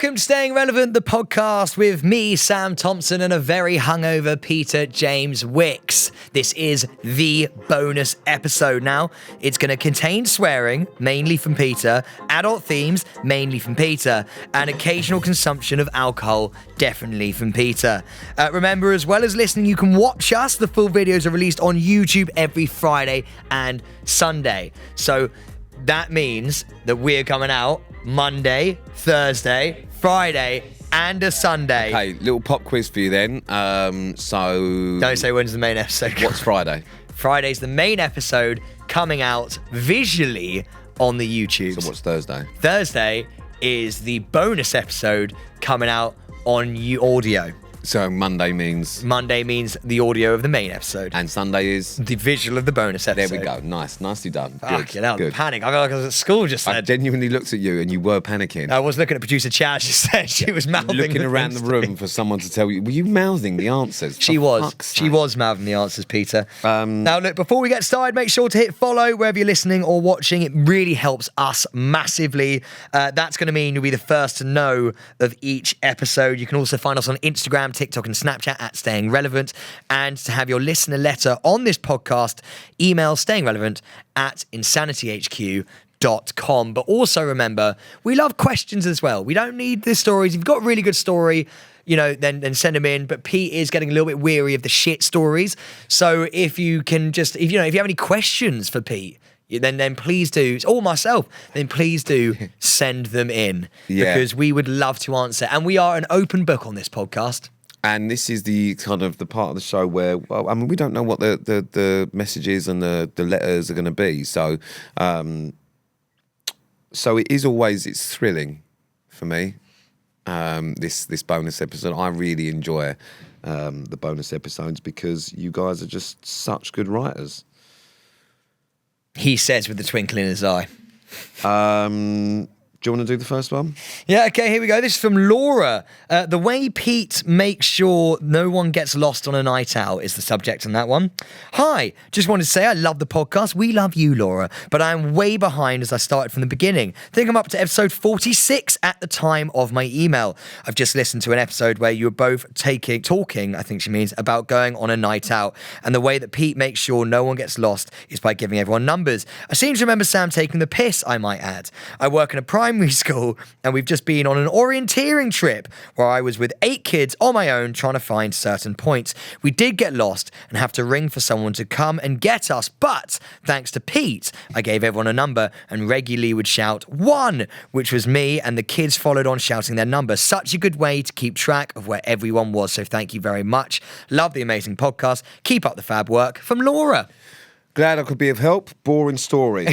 Welcome to Staying Relevant, the podcast with me, Sam Thompson, and a very hungover Peter James Wicks. This is the bonus episode now. It's going to contain swearing, mainly from Peter, adult themes, mainly from Peter, and occasional consumption of alcohol, definitely from Peter. Remember, as well as listening, you can watch us. The full videos are released on YouTube every Friday and Sunday. So that means that we're coming out Monday, Thursday, Friday, and a Sunday. Okay, little pop quiz for you then. Don't say when's the main episode. What's Friday? Friday's the main episode coming out visually on the YouTube. So what's Thursday? Thursday is the bonus episode coming out on audio. So Monday means the audio of the main episode. And Sunday is the visual of the bonus episode. There we go. Nice. Nicely done. Fucking hell, Good. panic. I felt like I was at school just then. I genuinely looked at you and you were panicking. I was looking at producer Chad just then. She was mouthing looking the around the room for someone to tell you. Were you mouthing the answers? She was mouthing the answers, Peter. Now, look, before we get started, make sure to hit follow wherever you're listening or watching. It really helps us massively. That's going to mean you'll be the first to know of each episode. You can also find us on Instagram, TikTok, and Snapchat at Staying Relevant. And to have your listener letter on this podcast, email stayingrelevant@insanityhq.com. But also remember, we love questions as well. We don't need the stories. If you've got a really good story, then send them in. But Pete is getting a little bit weary of the shit stories. So if you have any questions for Pete, then please do, or myself, then please do send them in. Yeah. Because we would love to answer. And we are an open book on this podcast. And this is the kind of the part of the show where, well, I mean, we don't know what the messages and the letters are going to be. So, it's thrilling for me. This bonus episode, I really enjoy the bonus episodes because you guys are just such good writers. He says with the twinkle in his eye. Do you want to do the first one? Yeah, okay, here we go. This is from Laura. The way Pete makes sure no one gets lost on a night out is the subject on that one. Hi, just wanted to say I love the podcast. We love you, Laura, but I'm way behind as I started from the beginning. I think I'm up to episode 46 at the time of my email. I've just listened to an episode where you were both talking, I think she means, about going on a night out. And the way that Pete makes sure no one gets lost is by giving everyone numbers. I seem to remember Sam taking the piss, I might add. I work in a primary school and we've just been on an orienteering trip where I was with 8 kids on my own trying to find certain points. We did get lost and have to ring for someone to come and get us, but thanks to Pete, I gave everyone a number and regularly would shout 1, which was me, and the kids followed on shouting their number. Such a good way to keep track of where everyone was, so thank you very much. Love the amazing podcast. Keep up the fab work. From Laura. Glad I could be of help. Boring story.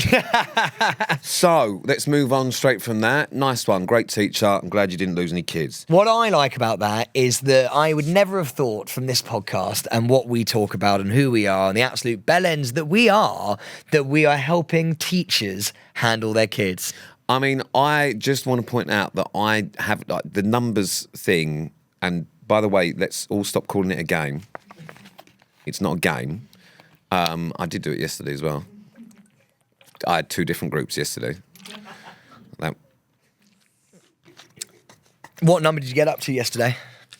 So, let's move on straight from that. Nice one. Great teacher. I'm glad you didn't lose any kids. What I like about that is that I would never have thought from this podcast and what we talk about and who we are and the absolute bellends that we are helping teachers handle their kids. I mean, I just want to point out that I have the numbers thing, and by the way, let's all stop calling it a game. It's not a game. I did do it yesterday as well. I had 2 different groups yesterday. What number did you get up to yesterday?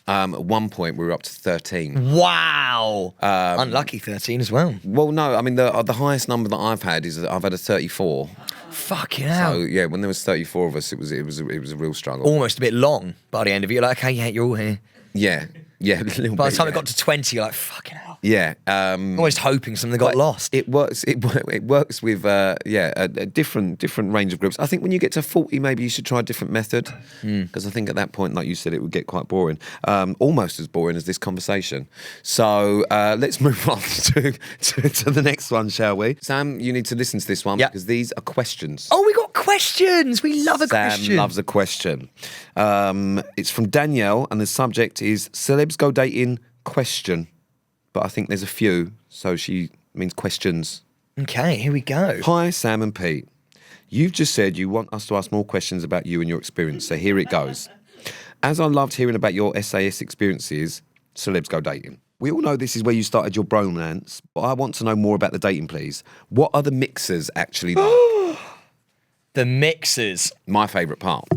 At one point, we were up to 13. Wow. Unlucky 13 as well. Well, no, I mean, the highest number that I've had is I've had a 34. Fucking hell. So, yeah, when there was 34 of us, it was a real struggle. Almost a bit long by the end of it. You're like, okay, yeah, you're all here. Yeah, a little By bit. the time it got to 20, you're like, fucking hell. Yeah. Almost hoping something got lost. It works with a different range of groups. I think when you get to 40, maybe you should try a different method, because I think at that point, like you said, it would get quite boring, almost as boring as this conversation. So let's move on to the next one, shall we? Sam, you need to listen to this one because these are questions. Oh, we got questions. We love a question. Sam loves a question. It's from Danielle, and the subject is Celebs Go Dating question. But I think there's a few, so she means questions. Okay, here we go. Hi, Sam and Pete. You've just said you want us to ask more questions about you and your experience, so here it goes. As I loved hearing about your SAS experiences, Celebs Go Dating. We all know this is where you started your bromance, but I want to know more about the dating, please. What are the mixers actually like? The mixers. My favourite part.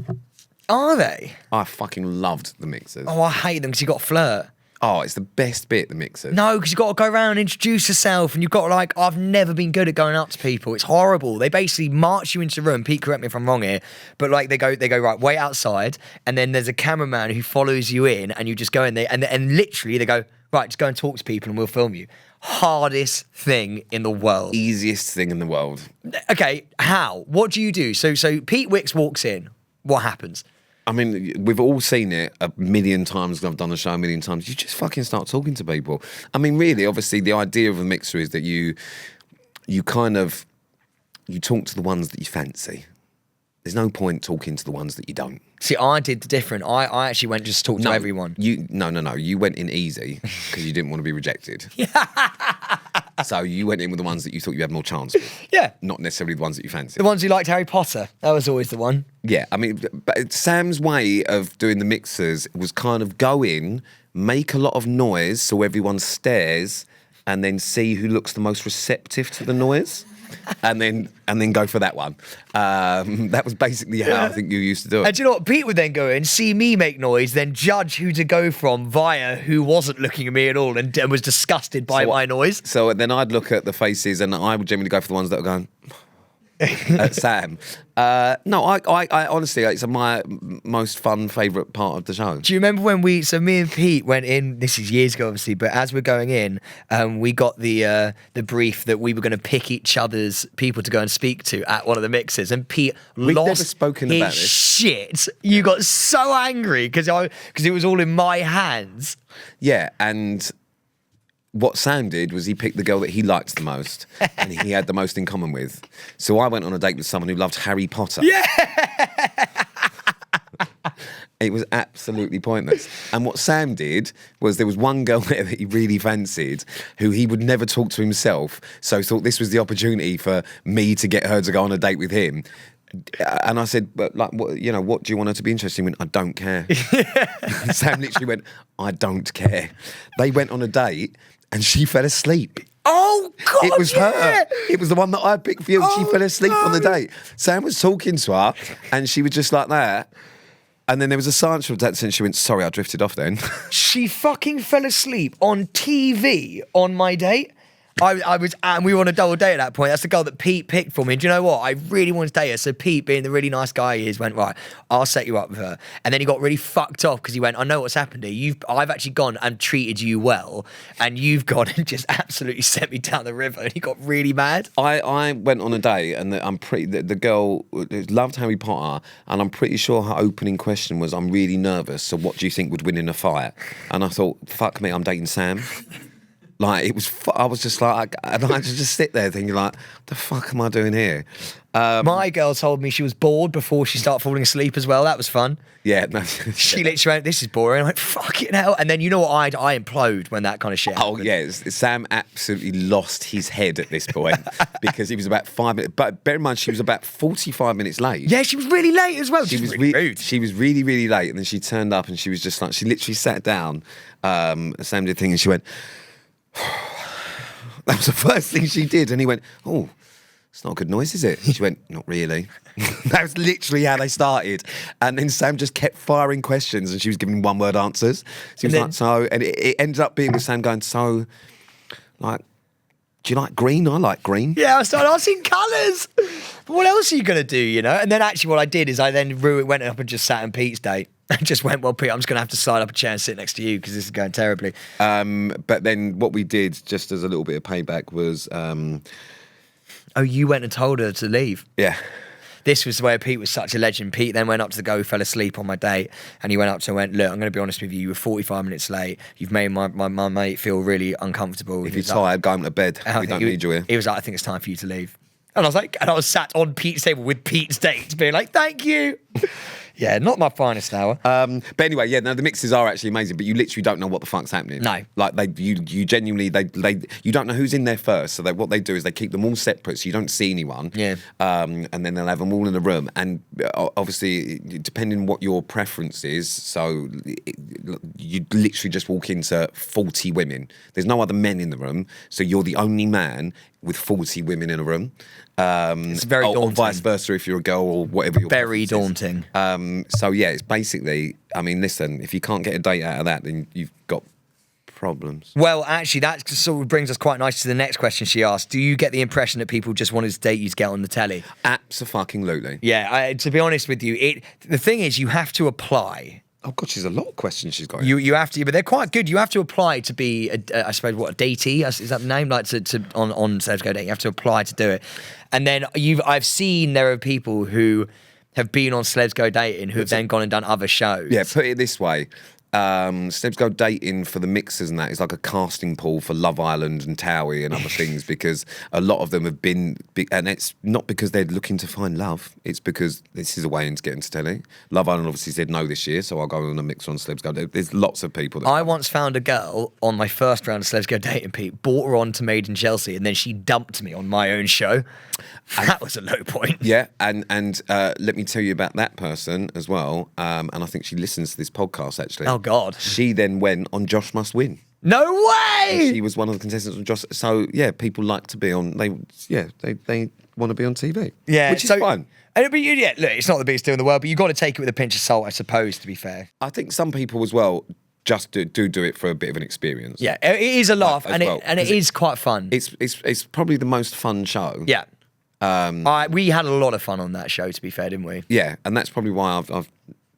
Are they? I fucking loved the mixers. Oh, I hate them because you got to flirt. Oh, it's the best bit, the mixers. No, because you've got to go around and introduce yourself, and you've got to, like, I've never been good at going up to people. It's horrible. They basically march you into the room. Pete, correct me if I'm wrong here, but like they go right, wait outside, and then there's a cameraman who follows you in, and you just go in there, and literally they go, right, just go and talk to people, and we'll film you. Hardest thing in the world. Easiest thing in the world. Okay, how? What do you do? So Pete Wicks walks in. What happens? I mean, we've all seen it a million times. I've done the show a million times. You just fucking start talking to people. I mean, really, obviously, the idea of a mixer is that you talk to the ones that you fancy. There's no point talking to the ones that you don't. See, I did the different. I actually went just to talk to everyone. No. You went in easy because you didn't want to be rejected. So you went in with the ones that you thought you had more chance with. Yeah. Not necessarily the ones that you fancied. The ones who liked Harry Potter. That was always the one. Yeah, I mean, but Sam's way of doing the mixers was kind of go in, make a lot of noise so everyone stares, and then see who looks the most receptive to the noise. And then go for that one. That was basically how I think you used to do it. And do you know what? Pete would then go in, see me make noise, then judge who to go from via who wasn't looking at me at all and was disgusted by my noise. So then I'd look at the faces and I would generally go for the ones that are going... at Sam. No, I honestly, it's my most fun, favourite part of the show. Do you remember when me and Pete went in, this is years ago obviously, but as we're going in, we got the brief that we were going to pick each other's people to go and speak to at one of the mixes, and Pete lost never spoken his about this. shit. You got so angry because it was all in my hands. Yeah, and... what Sam did was he picked the girl that he liked the most and he had the most in common with. So I went on a date with someone who loved Harry Potter. Yeah! It was absolutely pointless. And what Sam did was there was one girl there that he really fancied who he would never talk to himself, so thought this was the opportunity for me to get her to go on a date with him. And I said, but like, what do you want her to be interested in? He went, I don't care. Sam literally went, I don't care. They went on a date and she fell asleep. Oh, God, it was her. It was the one that I picked for you. She fell asleep on the date. Sam was talking to her and she was just like that. And then there was a silence from that, and she went, sorry, I drifted off then. She fucking fell asleep on TV on my date. I was, and we were on a double date at that point. That's the girl that Pete picked for me. And do you know what? I really wanted to date her. So Pete, being the really nice guy he is, went, right, I'll set you up with her. And then he got really fucked off because he went, I know what's happened here. I've actually gone and treated you well, and you've gone and just absolutely sent me down the river. And he got really mad. I went on a date, and the girl loved Harry Potter, and I'm pretty sure her opening question was, I'm really nervous, so what do you think would win in a fight? And I thought, fuck me, I'm dating Sam. Like, I was just like, and I just sit there thinking like, what the fuck am I doing here? My girl told me she was bored before she started falling asleep as well. That was fun. Yeah. No. She literally went, this is boring. I'm like, fucking hell. And then you know what? I implode when that kind of shit happened. Oh, yeah. Sam absolutely lost his head at this point because he was about 5 minutes. But bear in mind, she was about 45 minutes late. Yeah, she was really late as well. She was really rude. She was really, really late. And then she turned up and she was just like, she literally sat down. Sam did a thing and she went... That was the first thing she did. And he went, oh, it's not a good noise, is it? She went, not really. That was literally how they started. And then Sam just kept firing questions and she was giving one-word answers. She was like, so, and it ended up being with Sam going, so, like, do you like green? I like green. Yeah, I started asking colours. But what else are you going to do, you know? And then actually what I did is I then went up and just sat on Pete's date. And just went, well, Pete, I'm just going to have to slide up a chair and sit next to you because this is going terribly. But then what we did, just as a little bit of payback, was... Oh, you went and told her to leave? Yeah. This was where Pete was such a legend. Pete then went up to the girl who fell asleep on my date, and he went up to her and went, look, I'm going to be honest with you, you were 45 minutes late. You've made my mate feel really uncomfortable. If you're tired, go to bed. We don't need you here. He was like, I think it's time for you to leave. And I was like, and I was sat on Pete's table with Pete's date, being like, thank you. Yeah, not my finest hour. But anyway, yeah, no, the mixes are actually amazing, but you literally don't know what the fuck's happening. No. Like, you genuinely, you don't know who's in there first, so what they do is they keep them all separate so you don't see anyone. Yeah. And then they'll have them all in a room, and obviously, depending on what your preference is, so you literally just walk into 40 women. There's no other men in the room, so you're the only man with 40 women in a room. It's very daunting. Or vice versa if you're a girl or whatever your Very preference is. daunting. So yeah, it's basically, I mean, listen, if you can't get a date out of that, then you've got problems. Well, actually, that sort of brings us quite nicely to the next question she asked. Do you get the impression that people just wanted to date you to get on the telly? Abso-fucking-lutely. Yeah, to be honest with you, the thing is you have to apply. Oh God, she's a lot of questions she's got. You have to, but they're quite good. You have to apply to be, I suppose, a datee? Is that the name? Like on Celeb Go Date, you have to apply to do it. And then I've seen there are people who have been on Celebs Go Dating who have then gone and done other shows. Yeah, put it this way. Celebs Go Dating for the mixers and that is like a casting pool for Love Island and Towie and other things, because a lot of them have been, and it's not because they're looking to find love, it's because this is a way into getting to telly. Love Island obviously said no this year, so I'll go on a mixer on Celebs Go Dating. There's lots of people that... I once found a girl on my first round of Celebs Go Dating, Pete, brought her on to Made in Chelsea, and then she dumped me on my own show. That was a low point. Yeah, and let me tell you about that person as well, and I think she listens to this podcast actually. Oh God. She then went on Josh Must Win. No way! She was one of the contestants on Josh. So yeah, people like to be on. They want to be on TV. Yeah, which is fine. But yeah, look, it's not the biggest deal in the world, but you've got to take it with a pinch of salt, I suppose. To be fair, I think some people as well just do it for a bit of an experience. yeah, it is a laugh, and well, it is quite fun. It's probably the most fun show. Yeah. We had a lot of fun on that show, to be fair, didn't we? Yeah, and that's probably why I've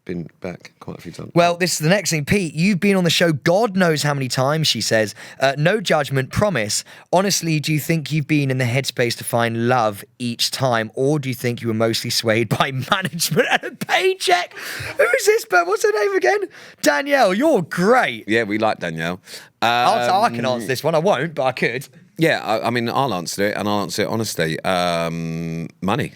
been back quite a few times. Well, this is the next thing. Pete, you've been on the show God knows how many times, she says. No judgment, promise. Honestly, do you think you've been in the headspace to find love each time, or do you think you were mostly swayed by management and a paycheck? Who's this? But what's her name again? Danielle, you're great. Yeah, we like Danielle. I can answer this one. I won't, but I could. Yeah, I mean, I'll answer it, and I'll answer it honestly. Money.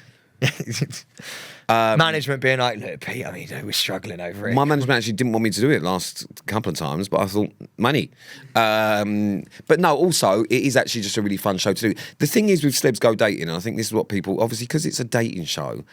Management being like, look, Pete, I mean, we're struggling over it. My management actually didn't want me to do it last couple of times, but I thought, money. But no, also, it is actually just a really fun show to do. The thing is with Celebs Go Dating, and I think this is what people, obviously, because it's a dating show,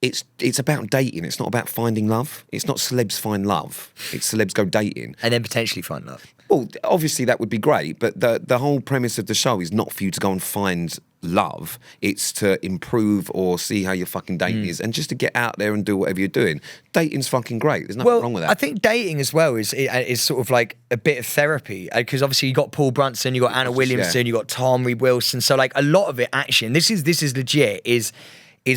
it's about dating. It's not about finding love. It's not Celebs Find Love. It's Celebs Go Dating. And then potentially find love. Well, obviously that would be great, but the whole premise of the show is not for you to go and find love. It's to improve or see how your fucking dating is, and just to get out there and do whatever you're doing. Dating's fucking great. There's nothing wrong with that. I think dating as well is sort of like a bit of therapy, because obviously you got Paul Brunson, you got Anna Williamson, you got Tom Reed Wilson. So like a lot of it actually, and this is legit, is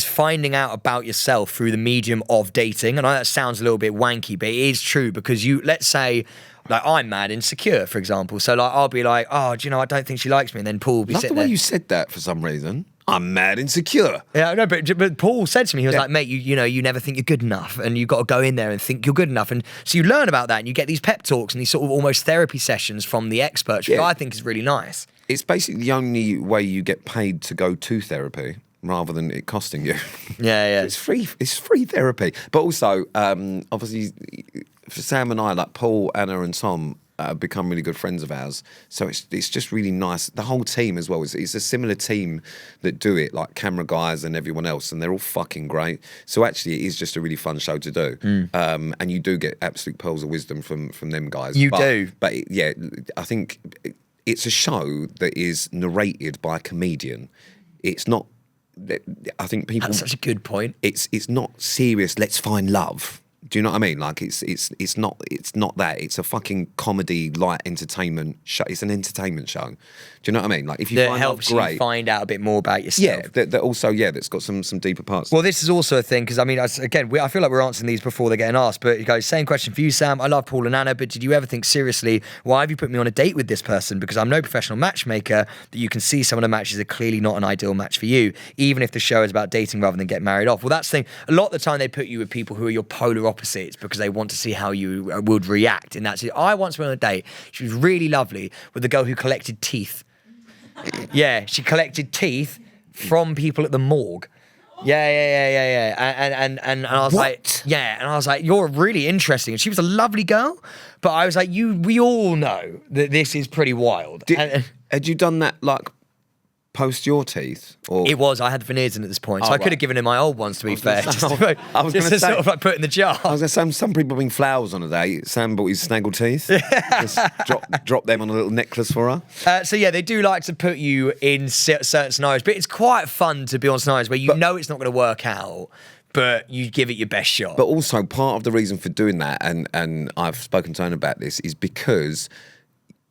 finding out about yourself through the medium of dating. And I know that sounds a little bit wanky, but it is true, because let's say, like, I'm mad insecure, for example. So like I'll be like, oh, do you know, I don't think she likes me, and then Paul will be Love sitting the way there. you said that for some reason. I'm mad insecure. Yeah, no, but Paul said to me, he was like, mate, you know, you never think you're good enough, and you've got to go in there and think you're good enough. And so you learn about that, and you get these pep talks and these sort of almost therapy sessions from the experts, which I think is really nice. It's basically the only way you get paid to go to therapy, rather than it costing you. Yeah. It's free therapy. But also, obviously, for Sam and I, like Paul, Anna and Tom, become really good friends of ours. So it's just really nice. The whole team as well. It's a similar team that do it, like camera guys and everyone else, and they're all fucking great. So actually, it is just a really fun show to do. And you do get absolute pearls of wisdom from them guys. You do. But yeah, I think it's a show that is narrated by a comedian. It's not... I think people... That's such a good point. It's not serious, let's find love. Do you know what I mean? Like it's not that. It's a fucking comedy, light entertainment show. It's an entertainment show. Do you know what I mean? Like if you that find helps love, great. you find out a bit more about yourself. Yeah, that also that's got some deeper parts. Well, this is also a thing, because I mean, I feel like we're answering these before they're getting asked. But you guys, same question for you, Sam. I love Paul and Anna, but did you ever think seriously, why have you put me on a date with this person? Because I'm no professional matchmaker. That you can see some of the matches are clearly not an ideal match for you, even if the show is about dating rather than getting married off. Well, that's the thing. A lot of the time they put you with people who are your polar opposites, because they want to see how you would react in that. I once went on a date. She was really lovely, with a girl who collected teeth. Yeah, she collected teeth from people at the morgue. Yeah. And I was like, yeah, and I was like, you're really interesting. And she was a lovely girl, but I was like, we all know that this is pretty wild. Had you done that like post your teeth? Or It was. I had veneers in at this point, so I could have given him my old ones. To be fair, just I was to gonna say- sort of like put in the jar. I was going to say, some people bring flowers on a day. Sam bought his snaggle teeth. Just drop them on a little necklace for her. So yeah, they do like to put you in certain scenarios, but it's quite fun to be on scenarios where you know it's not going to work out, but you give it your best shot. But also, part of the reason for doing that, and I've spoken to Owen about this, is because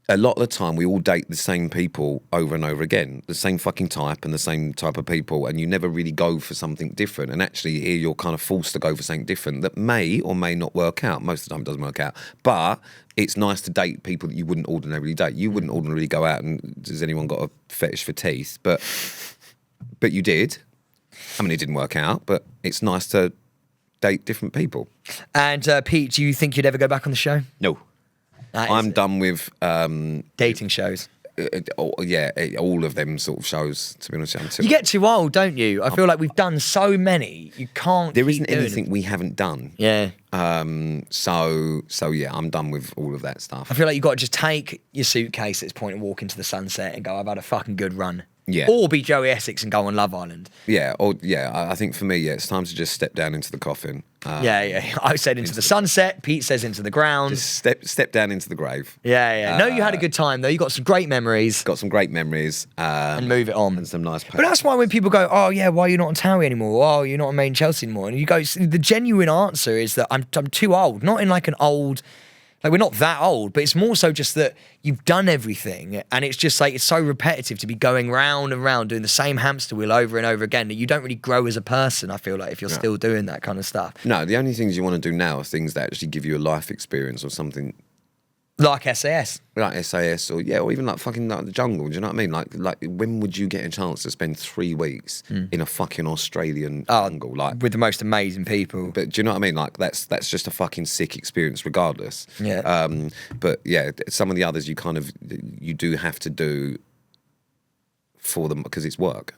a lot of the time we all date the same people over and over again, the same fucking type and the same type of people, and you never really go for something different. And actually here you're kind of forced to go for something different that may or may not work out. Most of the time it doesn't work out. But it's nice to date people that you wouldn't ordinarily date. You wouldn't ordinarily go out and, has anyone got a fetish for teeth? But you did. I mean, it didn't work out, but it's nice to date different people. And Pete, do you think you'd ever go back on the show? No. I'm done with dating shows. All of them sort of shows. To be honest, You get too old, don't you? I feel like we've done so many. You can't. There keep isn't doing anything it. we haven't done. Yeah. So yeah, I'm done with all of that stuff. I feel like you've got to just take your suitcase at this point and walk into the sunset and go, I've had a fucking good run. Yeah. Or be Joey Essex and go on Love Island. I think for me, it's time to just step down into the coffin. Yeah. I said into the sunset. Pete says into the ground. Just step down into the grave. Yeah. No, you had a good time though. You got some great memories. Got some great memories. And move it on. And some nice. But that's why when people go, oh yeah, why are you not on Towie anymore? Oh, you're not on Main Chelsea anymore. And you go, the genuine answer is that I'm too old. Not in like an old. Like, we're not that old, but it's more so just that you've done everything and it's just like, it's so repetitive to be going round and round doing the same hamster wheel over and over again that you don't really grow as a person, I feel like, if you're still doing that kind of stuff. No, the only things you want to do now are things that actually give you a life experience or something. Like SAS. Like SAS or even like fucking like the jungle, do you know what I mean? Like when would you get a chance to spend 3 weeks in a fucking Australian jungle? Like with the most amazing people. But do you know what I mean? Like that's just a fucking sick experience regardless. Yeah. But yeah, some of the others you do have to do for them because it's work.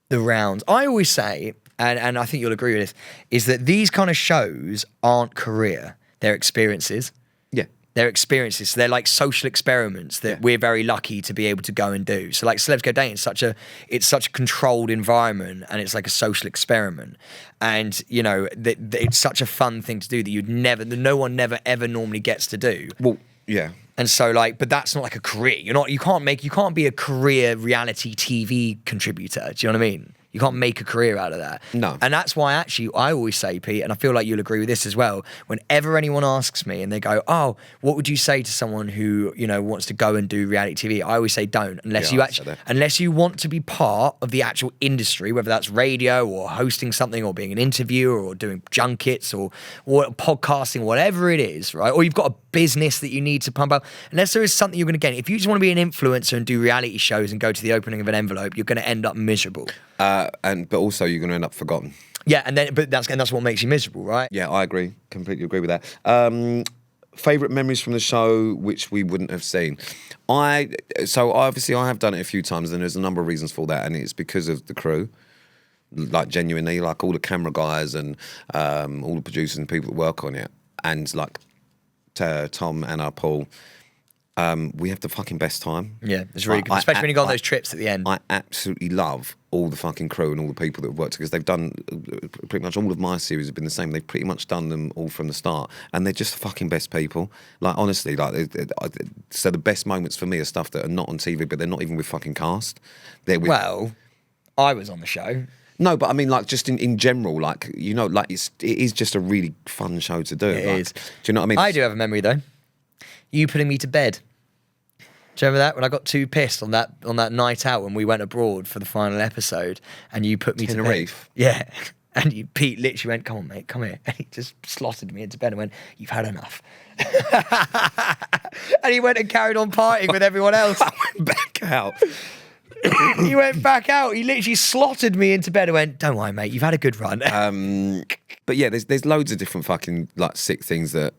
The rounds. I always say, and I think you'll agree with this, is that these kind of shows aren't career, they're experiences. Yeah. They're experiences. So they're like social experiments that we're very lucky to be able to go and do. So like Celebs Go Dating, it's such a controlled environment and it's like a social experiment. And you know, it's such a fun thing to do that no one never ever normally gets to do. Well, yeah. And so like, but that's not like a career. You can't be a career reality TV contributor. Do you know what I mean? You can't make a career out of that. No. And that's why actually I always say, Pete, and I feel like you'll agree with this as well, whenever anyone asks me and they go, oh, what would you say to someone who, you know, wants to go and do reality TV? I always say don't, unless you want to be part of the actual industry, whether that's radio or hosting something or being an interviewer or doing junkets or podcasting, whatever it is, right? Or you've got a business that you need to pump out. Unless there is something you're going to get. If you just want to be an influencer and do reality shows and go to the opening of an envelope, you're going to end up miserable. But also you're going to end up forgotten. Yeah, but that's what makes you miserable, right? Yeah, I agree. Completely agree with that. Favourite memories from the show, which we wouldn't have seen. So obviously I have done it a few times, and there's a number of reasons for that, and it's because of the crew. Like genuinely, like all the camera guys and all the producers and people that work on it, and like Tom, Anna, Paul. We have the fucking best time. Yeah, it's really good, especially when you go on those trips at the end. I absolutely love all the fucking crew and all the people that have worked, because they've done pretty much all of my series have been the same. They've pretty much done them all from the start, and they're just the fucking best people. Like honestly, so the best moments for me are stuff that are not on TV, but they're not even with fucking cast. Well, I was on the show. No, but I mean, like, just in general, like, you know, like, it is just a really fun show to do. It is. Do you know what I mean? I do have a memory, though. You putting me to bed. Do you remember that? When I got too pissed on that night out when we went abroad for the final episode and you put me to bed. Tenerife? Yeah. And Pete literally went, come on, mate, come here. And he just slotted me into bed and went, you've had enough. And he went and carried on partying with everyone else. I went back out. He went back out. He literally slotted me into bed and went, don't worry, mate, you've had a good run. But yeah, there's loads of different fucking like sick things that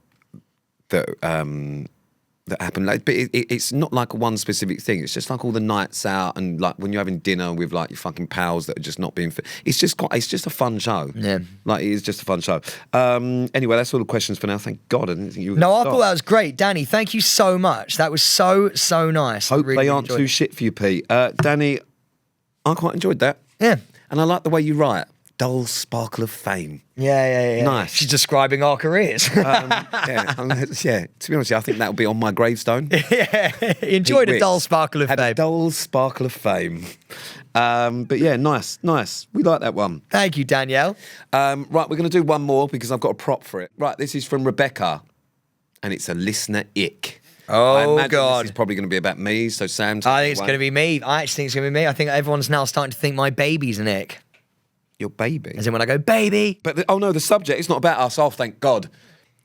happen. Like, but it's not like one specific thing. It's just like all the nights out and like when you're having dinner with like your fucking pals that are just not being fit. It's just a fun show. Yeah. Like, it is just a fun show. Anyway, that's all the questions for now. Thank God I didn't think you were No, I stop. thought that was great. Danny, thank you so much. That was so nice. Hope really they aren't enjoyed too it. shit for you, Pete. Danny, I quite enjoyed that. Yeah. And I like the way you write. Dull sparkle of fame. Yeah. Nice. She's describing our careers. Yeah. To be honest with you, I think that will be on my gravestone. Yeah. Enjoyed a Wicks dull sparkle of had a fame. dull sparkle of fame. But yeah, nice. We like that one. Thank you, Danielle. Right, we're going to do one more because I've got a prop for it. Right, this is from Rebecca, and it's a listener ick. Oh, I imagine God. This is probably going to be about me, so Sam... I think it's going to be me. I actually think it's going to be me. I think everyone's now starting to think my baby's an ick. Your baby? As in when I go, baby. But, the subject is not about us. Oh, thank God.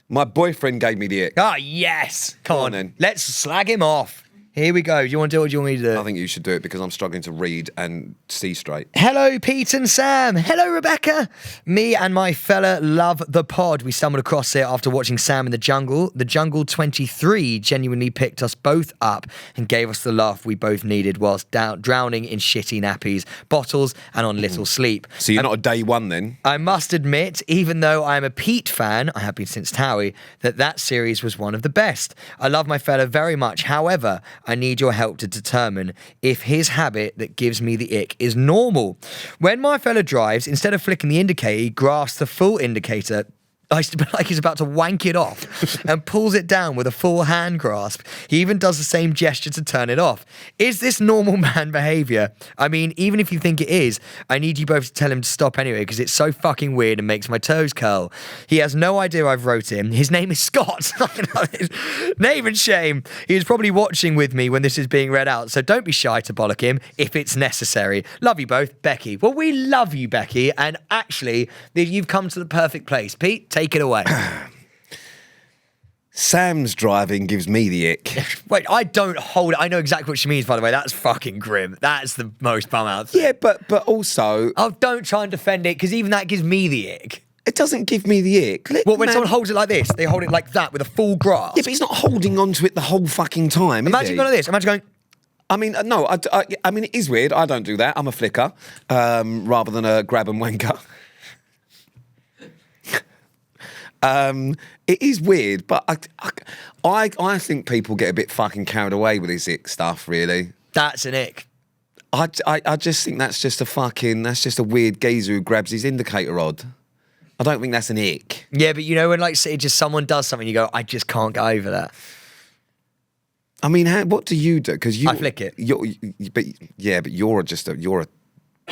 My boyfriend gave me the ick. Ah, yes. Come on. then. Let's slag him off. Here we go. Do you want to do it or do you want me to do it? I think you should do it because I'm struggling to read and see straight. Hello, Pete and Sam. Hello, Rebecca. Me and my fella love the pod. We stumbled across it after watching Sam in the Jungle. The Jungle 23 genuinely picked us both up and gave us the laugh we both needed whilst drowning in shitty nappies, bottles, and on little sleep. So you're not a day one then? I must admit, even though I'm a Pete fan, I have been since Towie, that series was one of the best. I love my fella very much. However, I need your help to determine if his habit that gives me the ick is normal. When my fella drives, instead of flicking the indicator, he grasps the full indicator like he's about to wank it off and pulls it down with a full hand grasp. He even does the same gesture to turn it off. Is this normal man behaviour? I mean, even if you think it is, I need you both to tell him to stop anyway because it's so fucking weird and makes my toes curl. He has no idea I've wrote him. His name is Scott. Name and shame. He is probably watching with me when this is being read out, so don't be shy to bollock him if it's necessary. Love you both, Becky. Well, we love you, Becky, and actually, you've come to the perfect place. Pete, take it away. Sam's driving gives me the ick. Wait, I don't hold it. I know exactly what she means, by the way. That's fucking grim. That's the most bum out thing. Yeah, but also... Oh, don't try and defend it, because even that gives me the ick. It doesn't give me the ick. Well, when someone holds it like this, they hold it like that with a full grasp. Yeah, but he's not holding on to it the whole fucking time, Imagine going like this. Imagine going... I mean, no, I mean, it is weird. I don't do that. I'm a flicker rather than a grab and wanker. It is weird, but I think people get a bit fucking carried away with this ick stuff, really. That's an ick. I just think that's just a weird geezer who grabs his indicator rod. I don't think that's an ick. Yeah, but you know when, like, say, just someone does something, you go, I just can't get over that. I mean, what do you do? Because I flick it. But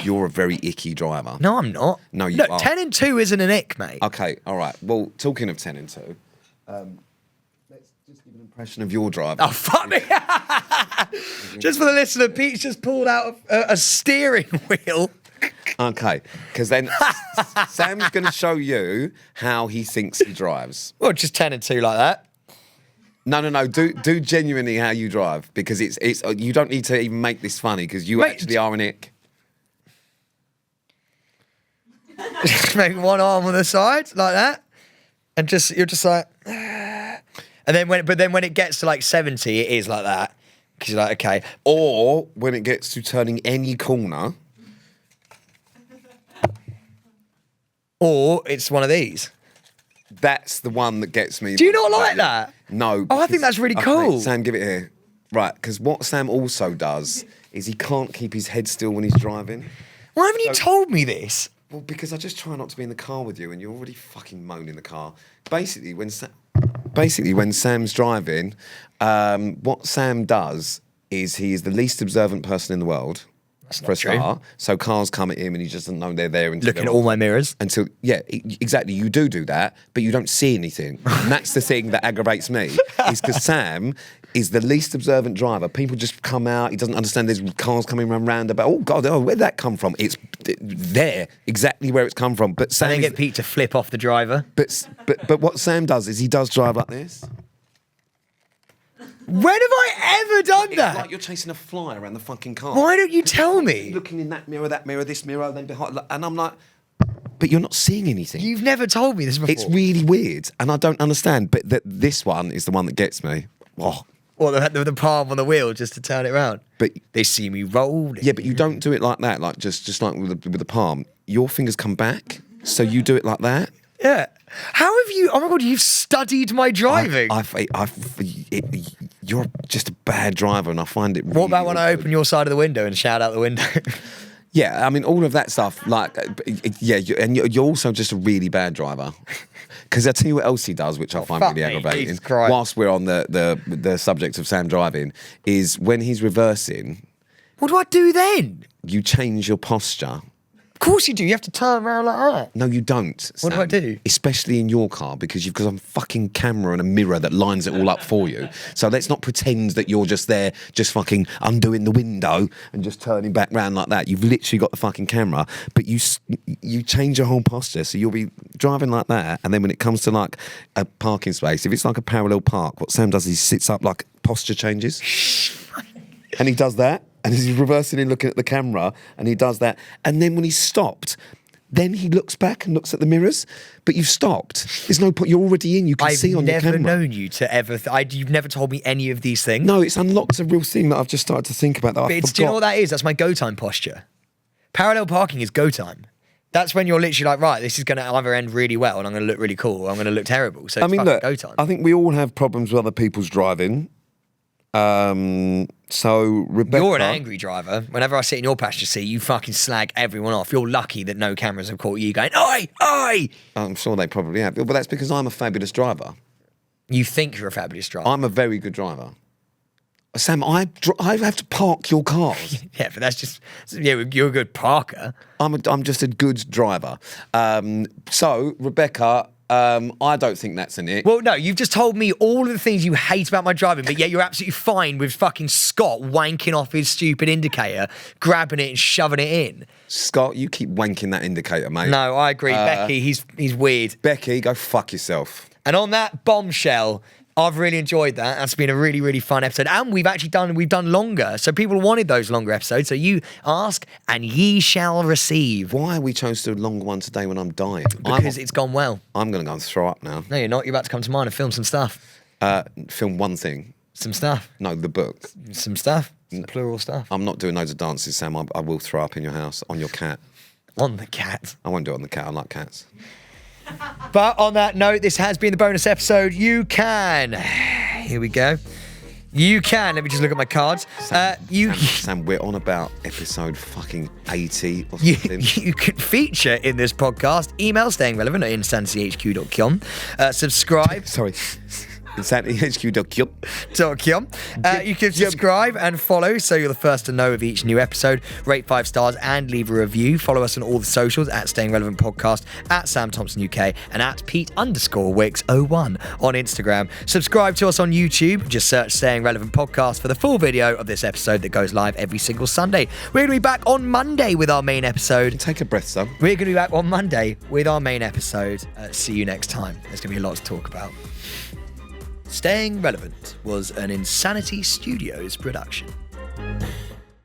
you're a very icky driver. No, I'm not. No, you Look, are. 10 and 2 isn't an ick, mate. Okay, all right. Well, talking of 10 and 2, let's just give an impression of your drive. Oh, fuck me. Just for the listener, Pete's just pulled out a steering wheel. Okay, because then Sam's going to show you how he thinks he drives. Well, just 10 and 2 like that. No. Do genuinely how you drive, because it's you don't need to even make this funny, because you actually are an ick. Make one arm on the side like that, and you're just like, and then when it gets to like 70, it is like that, because you're like, okay. Or when it gets to turning any corner, or it's one of these. That's the one that gets me. Do you not like that? No. Oh, I think that's really cool. Sam, give it here. Right, because what Sam also does is he can't keep his head still when he's driving. Why haven't you told me this? Well, because I just try not to be in the car with you, and you're already fucking moaning in the car. Basically, when Sam's driving, what Sam does is he is the least observant person in the world. That's for a start. So cars come at him and he just doesn't know they're there until looking at all my mirrors. Exactly. You do that, but you don't see anything. And that's the thing that aggravates me, is because Sam is the least observant driver. People just come out. He doesn't understand there's cars coming around roundabout. Oh God, where'd that come from? It's there, exactly where it's come from. But Sam and then get Pete to flip off the driver. But what Sam does is he does drive like this. When have I ever done that? It's like you're chasing a fly around the fucking car. Why don't you tell me? Looking in that mirror, this mirror, then behind, and I'm like, but you're not seeing anything. You've never told me this before. It's really weird, and I don't understand. But this one is the one that gets me. Oh. Or the palm on the wheel just to turn it around. But they see me rolling. Yeah, but you don't do it like that. Like just like with the palm, your fingers come back, so you do it like that. Yeah. How have you? Oh my God, you've studied my driving. You're just a bad driver, and I find it. Really what about when I open your side of the window and shout out the window? Yeah, I mean, all of that stuff, like, yeah, you're also just a really bad driver. Because I tell you what else he does, which I find really aggravating, Jesus Christ. whilst we're on the subject of Sam driving, is when he's reversing, What do I do then? you change your posture. Of course you do. You have to turn around like that. No, you don't. What do I do? Especially in your car, because you've got a fucking camera and a mirror that lines it all up for you. So let's not pretend that you're just there, just fucking undoing the window and just turning back round like that. You've literally got the fucking camera, but you change your whole posture. So you'll be driving like that, and then when it comes to like a parking space, if it's like a parallel park, what Sam does is he sits up, like posture changes, and he does that. And he's reversing and looking at the camera, and he does that. And then when he's stopped, then he looks back and looks at the mirrors. But you've stopped. There's no point. You're already in. You can see on your camera. I've never known you to ever... you've never told me any of these things. No, it's unlocked a real thing that I've just started to think about. That do you know what that is? That's my go time posture. Parallel parking is go time. That's when you're literally like, right, this is going to either end really well and I'm going to look really cool, or I'm going to look terrible. So it's look, go time. I think we all have problems with other people's driving. So Rebecca, you're an angry driver. Whenever I sit in your passenger seat, you fucking slag everyone off. You're lucky that no cameras have caught you going, oi, oi! I'm sure they probably have. But that's because I'm a fabulous driver. You think you're a fabulous driver. I'm a very good driver. Sam, I have to park your cars. Yeah, but that's just... Yeah, you're a good parker. I'm just a good driver. So, Rebecca... I don't think that's an it. Well, no, you've just told me all of the things you hate about my driving, but yet you're absolutely fine with fucking Scott wanking off his stupid indicator, grabbing it and shoving it in. Scott, you keep wanking that indicator, mate. No, I agree. Becky, he's weird. Becky, go fuck yourself. And on that bombshell, I've really enjoyed that. That's been a really, really fun episode. And we've done longer. So people wanted those longer episodes. So you ask and ye shall receive. Why we chose to do a longer one today when I'm dying? Because it's gone well. I'm going to go and throw up now. No, you're not. You're about to come to mine and film some stuff. Film one thing. Some stuff. No, the book. Some stuff. Some plural stuff. I'm not doing loads of dances, Sam. I will throw up in your house on your cat. On the cat. I won't do it on the cat. I like cats. But on that note, this has been the bonus episode. You can. Here we go. You can. Let me just look at my cards. Sam, we're on about episode fucking 80 or something. You can feature in this podcast. Email stayingrelevant at insanityhq.com. Subscribe. Sorry. insanityhq.com. You can subscribe and follow so you're the first to know of each new episode. Rate 5 stars and leave a review. Follow us on all the socials at Staying Relevant Podcast, at Sam Thompson UK, and at Pete_Wicks01 on Instagram. Subscribe to us on YouTube. Just search Staying Relevant Podcast for the full video of this episode that goes live every single Sunday. We're going to be back on Monday with our main episode. Take a breath, son. We're going to be back on Monday with our main episode. See you next time. There's going to be a lot to talk about. Staying Relevant was an Insanity Studios production.